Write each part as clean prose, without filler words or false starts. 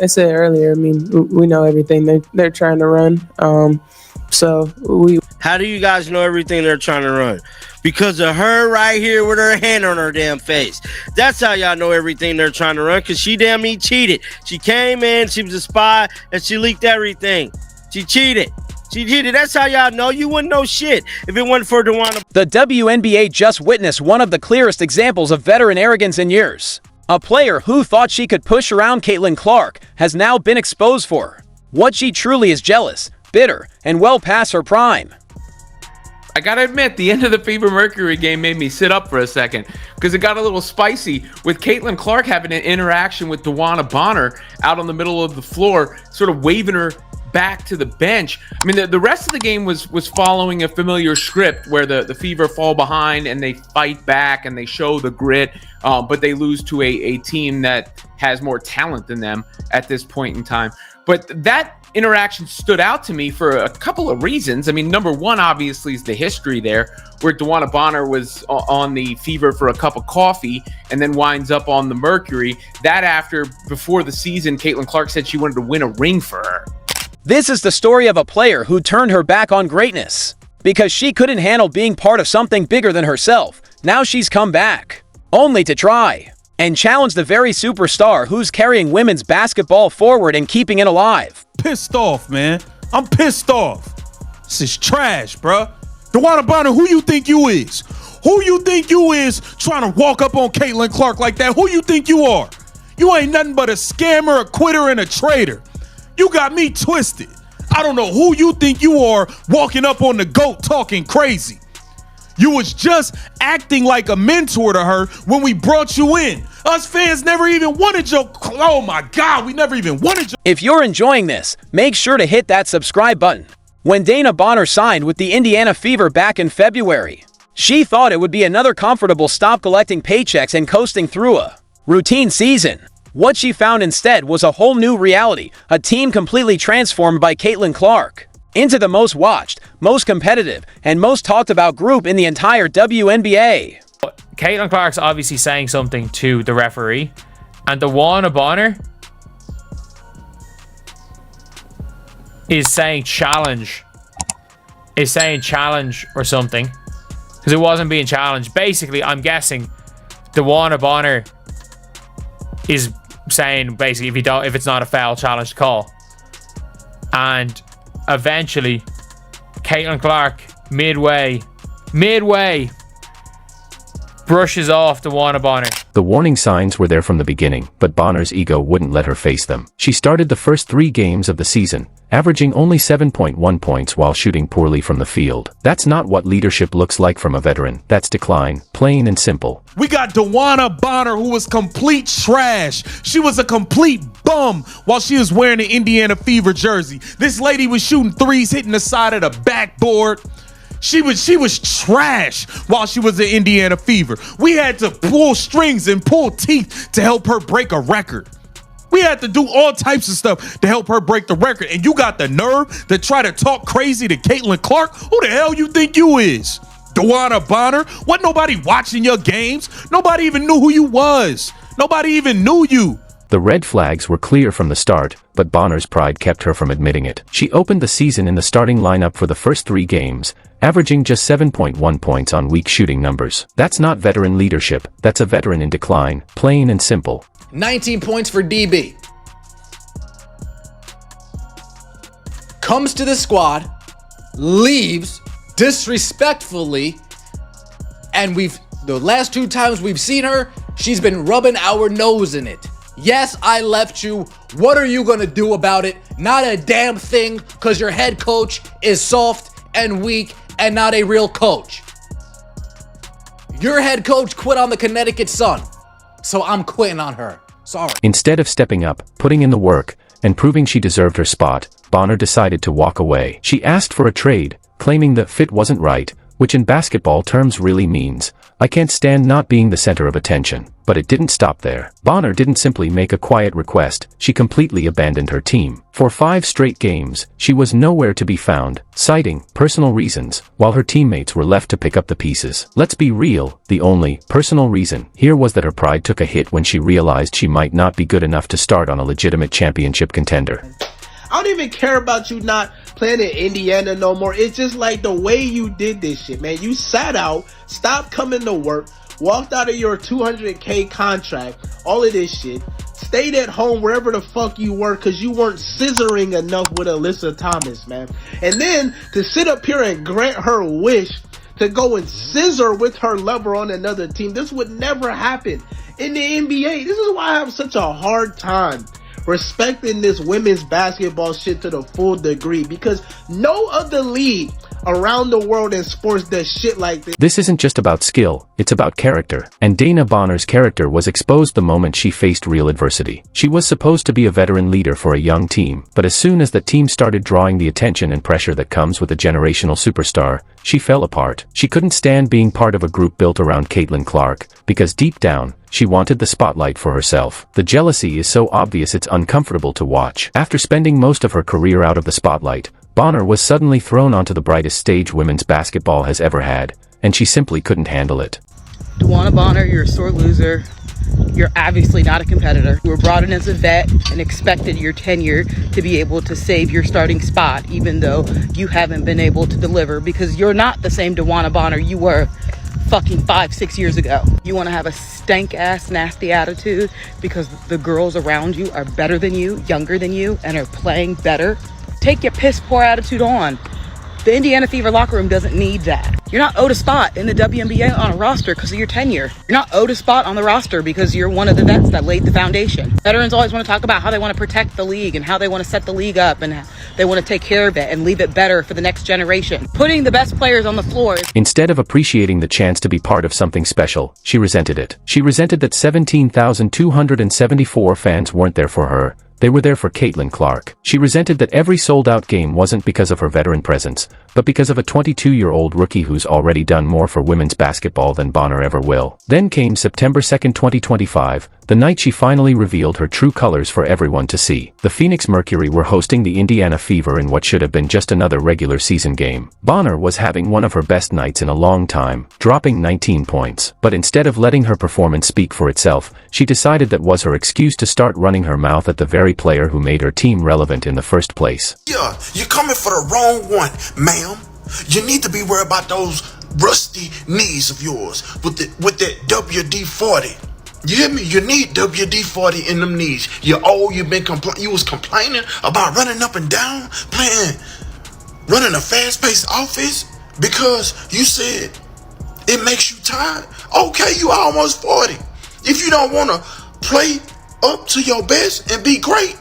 I said earlier, I mean, we know everything they're trying to run. How do you guys know everything they're trying to run? Because of her right here with her hand on her damn face. That's how y'all know everything they're trying to run, because she damn me cheated. She came in, she was a spy, and she leaked everything. She cheated. She cheated. That's how y'all know. You wouldn't know shit if it wasn't for Dewanna. The WNBA just witnessed one of the clearest examples of veteran arrogance in years. A player who thought she could push around Caitlin Clark has now been exposed for what she truly is: jealous, bitter, and well past her prime. I gotta admit, the end of the Fever Mercury game made me sit up for a second, because it got a little spicy with Caitlin Clark having an interaction with Dewanna Bonner out on the middle of the floor, sort of waving her back to the bench. I mean, the rest of the game was following a familiar script where the Fever fall behind and they fight back and they show the grit, but they lose to a team that has more talent than them at this point in time. But that interaction stood out to me for a couple of reasons. I mean, number one, obviously, is the history there, where Dewanna Bonner was on the Fever for a cup of coffee and then winds up on the Mercury. That after, before the season, Caitlin Clark said she wanted to win a ring for her. This is the story of a player who turned her back on greatness because she couldn't handle being part of something bigger than herself. Now she's come back, only to try and challenge the very superstar who's carrying women's basketball forward and keeping it alive. Pissed off, man. I'm pissed off. This is trash, bruh. Dewanna Bonner, who you think you is? Who you think you is trying to walk up on Caitlin Clark like that? Who you think you are? You ain't nothing but a scammer, a quitter, and a traitor. You got me twisted. I don't know who you think you are walking up on the GOAT talking crazy. You was just acting like a mentor to her when we brought you in. Us fans never even wanted your... Oh my God, we never even wanted your... If you're enjoying this, make sure to hit that subscribe button. When Dewanna Bonner signed with the Indiana Fever back in February, she thought it would be another comfortable stop collecting paychecks and coasting through a routine season. What she found instead was a whole new reality, a team completely transformed by Caitlin Clark into the most watched, most competitive, and most talked about group in the entire WNBA. Caitlin Clark's obviously saying something to the referee, and Dewanna Bonner is saying challenge or something, because it wasn't being challenged. Basically, I'm guessing Dewanna Bonner is saying basically if it's not a foul, challenge call. And eventually Caitlin Clark midway brushes off Dewanna Bonner. The warning signs were there from the beginning, but Bonner's ego wouldn't let her face them. She started the first 3 games of the season, averaging only 7.1 points while shooting poorly from the field. That's not what leadership looks like from a veteran. That's decline, plain and simple. We got Dewanna Bonner, who was complete trash. She was a complete bum while she was wearing the Indiana Fever jersey. This lady was shooting threes, hitting the side of the backboard. She was trash while she was in Indiana Fever. We had to pull strings and pull teeth to help her break a record. We had to do all types of stuff to help her break the record. And you got the nerve to try to talk crazy to Caitlin Clark? Who the hell you think you is? Dewanna Bonner? Wasn't nobody watching your games? Nobody even knew who you was. Nobody even knew you. The red flags were clear from the start, but Bonner's pride kept her from admitting it. She opened the season in the starting lineup for the first 3 games, averaging just 7.1 points on weak shooting numbers. That's not veteran leadership, that's a veteran in decline, plain and simple. 19 points for DB. Comes to the squad, leaves disrespectfully, and the last 2 times we've seen her, she's been rubbing our nose in it. Yes, I left you. What are you gonna do about it? Not a damn thing, because your head coach is soft and weak and not a real coach. Your head coach quit on the Connecticut Sun, so I'm quitting on her. Sorry. Instead of stepping up, putting in the work, and proving she deserved her spot, Bonner decided to walk away. She asked for a trade, claiming the fit wasn't right, which in basketball terms really means, I can't stand not being the center of attention. But it didn't stop there. Bonner didn't simply make a quiet request, she completely abandoned her team. For 5 straight games, she was nowhere to be found, citing personal reasons, while her teammates were left to pick up the pieces. Let's be real, the only personal reason here was that her pride took a hit when she realized she might not be good enough to start on a legitimate championship contender. I don't even care about you not playing in Indiana no more. It's just like the way you did this shit, man. You sat out, stopped coming to work, walked out of your $200K contract, all of this shit, stayed at home wherever the fuck you were because you weren't scissoring enough with Alyssa Thomas, man. And then to sit up here and grant her wish to go and scissor with her lover on another team, this would never happen in the NBA. This is why I have such a hard time respecting this women's basketball shit to the full degree, because no other league around the world in sports does shit like this. This isn't just about skill, it's about character. And Dewanna Bonner's character was exposed the moment she faced real adversity. She was supposed to be a veteran leader for a young team, but as soon as the team started drawing the attention and pressure that comes with a generational superstar, she fell apart. She couldn't stand being part of a group built around Caitlin Clark, because deep down, she wanted the spotlight for herself. The jealousy is so obvious it's uncomfortable to watch. After spending most of her career out of the spotlight, Bonner was suddenly thrown onto the brightest stage women's basketball has ever had, and she simply couldn't handle it. Dewanna Bonner, you're a sore loser. You're obviously not a competitor. You were brought in as a vet and expected your tenure to be able to save your starting spot, even though you haven't been able to deliver, because you're not the same Dewanna Bonner you were fucking 5-6 years ago. You want to have a stank ass nasty attitude because the girls around you are better than you, younger than you, and are playing better? Take your piss poor attitude on. The Indiana Fever locker room doesn't need that. You're not owed a spot in the WNBA on a roster because of your tenure. You're not owed a spot on the roster because you're one of the vets that laid the foundation. Veterans always want to talk about how they want to protect the league and how they want to set the league up and how they want to take care of it and leave it better for the next generation. Putting the best players on the floor. Instead of appreciating the chance to be part of something special, she resented it. She resented that 17,274 fans weren't there for her. They were there for Caitlin Clark. She resented that every sold-out game wasn't because of her veteran presence, but because of a 22-year-old rookie who's already done more for women's basketball than Bonner ever will. Then came September 2, 2025, the night she finally revealed her true colors for everyone to see. The Phoenix Mercury were hosting the Indiana Fever in what should have been just another regular season game. Bonner was having one of her best nights in a long time, dropping 19 points. But instead of letting her performance speak for itself, she decided that was her excuse to start running her mouth at the very player who made her team relevant in the first place. Yeah, you're coming for the wrong one, ma'am. You need to be worried about those rusty knees of yours with that WD-40. You hear me? You need WD-40 in them knees. You're old, you was complaining about running up and down, running a fast-paced office because you said it makes you tired. Okay, you almost 40. If you don't want to play up to your best and be great,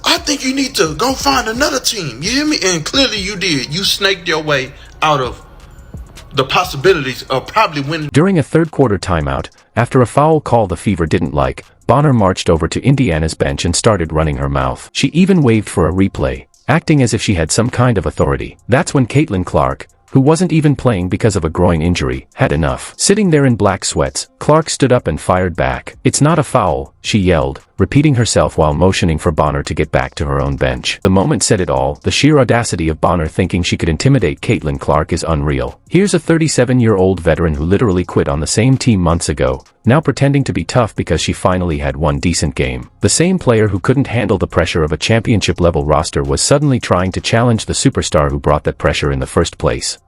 I think you need to go find another team. You hear me? And clearly you did. You snaked your way out of the possibilities of probably winning. During a third-quarter timeout, after a foul call the Fever didn't like, Bonner marched over to Indiana's bench and started running her mouth. She even waved for a replay, acting as if she had some kind of authority. That's when Caitlin Clark, who wasn't even playing because of a groin injury, had enough. Sitting there in black sweats, Clark stood up and fired back. "It's not a foul," she yelled, repeating herself while motioning for Bonner to get back to her own bench. The moment said it all. The sheer audacity of Bonner thinking she could intimidate Caitlin Clark is unreal. Here's a 37-year-old veteran who literally quit on the same team months ago, now pretending to be tough because she finally had one decent game. The same player who couldn't handle the pressure of a championship-level roster was suddenly trying to challenge the superstar who brought that pressure in the first place.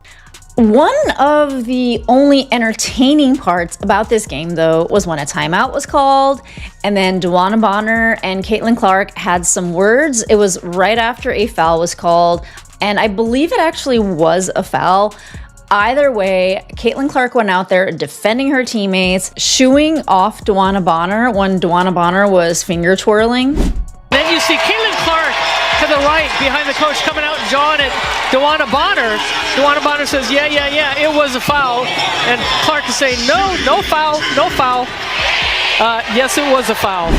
One of the only entertaining parts about this game, though, was when a timeout was called, and then Dewanna Bonner and Caitlin Clark had some words. It was right after a foul was called, and I believe it actually was a foul. Either way, Caitlin Clark went out there defending her teammates, shooing off Dewanna Bonner when Dewanna Bonner was finger twirling. Then you see Caitlin Clark to the right behind the coach coming out and jawing at Dewanna Bonner. Dewanna Bonner says, yeah, it was a foul. And Clark is saying, no foul, no foul. Yes, it was a foul.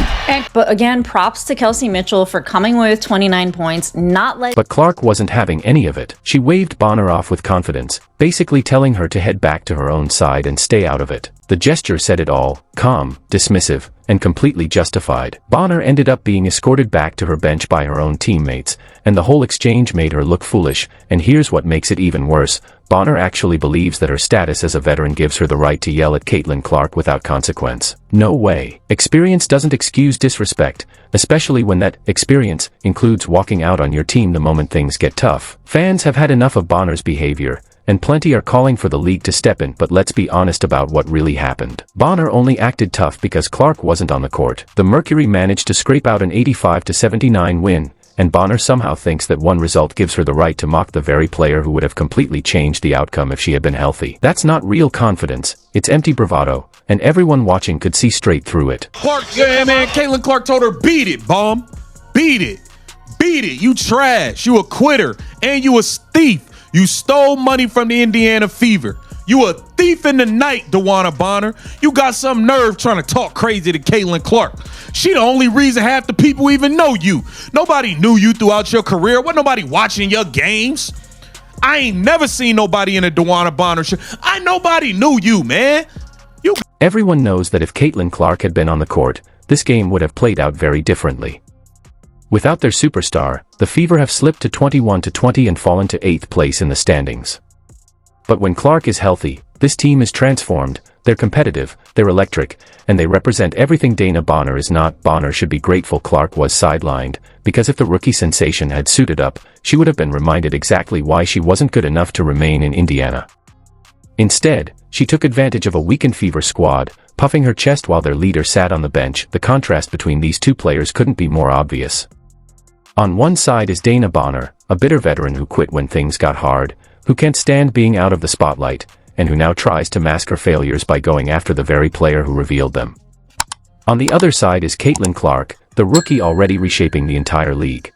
But again, props to Kelsey Mitchell for coming away with 29 points, not letting... But Clark wasn't having any of it. She waved Bonner off with confidence, basically telling her to head back to her own side and stay out of it. The gesture said it all, calm, dismissive, and completely justified. Bonner ended up being escorted back to her bench by her own teammates, and the whole exchange made her look foolish, and here's what makes it even worse. Bonner actually believes that her status as a veteran gives her the right to yell at Caitlin Clark without consequence. No way. Experience doesn't excuse disrespect, especially when that experience includes walking out on your team the moment things get tough. Fans have had enough of Bonner's behavior, and plenty are calling for the league to step in, but let's be honest about what really happened. Bonner only acted tough because Clark wasn't on the court. The Mercury managed to scrape out an 85-79 win, and Bonner somehow thinks that one result gives her the right to mock the very player who would have completely changed the outcome if she had been healthy. That's not real confidence, it's empty bravado, and everyone watching could see straight through it. Clark, yeah, man, Caitlin Clark told her, beat it, bum. Beat it. Beat it. You trash. You a quitter. And you a thief. You stole money from the Indiana Fever. You a thief in the night, Dewanna Bonner. You got some nerve trying to talk crazy to Caitlin Clark. She the only reason half the people even know you. Nobody knew you throughout your career. Wasn't nobody watching your games. I ain't never seen nobody in a Dewanna Bonner show. Nobody knew you, man. Everyone knows that if Caitlin Clark had been on the court, this game would have played out very differently. Without their superstar, the Fever have slipped to 21-20 and fallen to 8th place in the standings. But when Clark is healthy, this team is transformed, they're competitive, they're electric, and they represent everything Dewanna Bonner is not. Bonner should be grateful Clark was sidelined, because if the rookie sensation had suited up, she would have been reminded exactly why she wasn't good enough to remain in Indiana. Instead, she took advantage of a weakened Fever squad, puffing her chest while their leader sat on the bench. The contrast between these two players couldn't be more obvious. On one side is Dewanna Bonner, a bitter veteran who quit when things got hard, who can't stand being out of the spotlight, and who now tries to mask her failures by going after the very player who revealed them. On the other side is Caitlin Clark, the rookie already reshaping the entire league.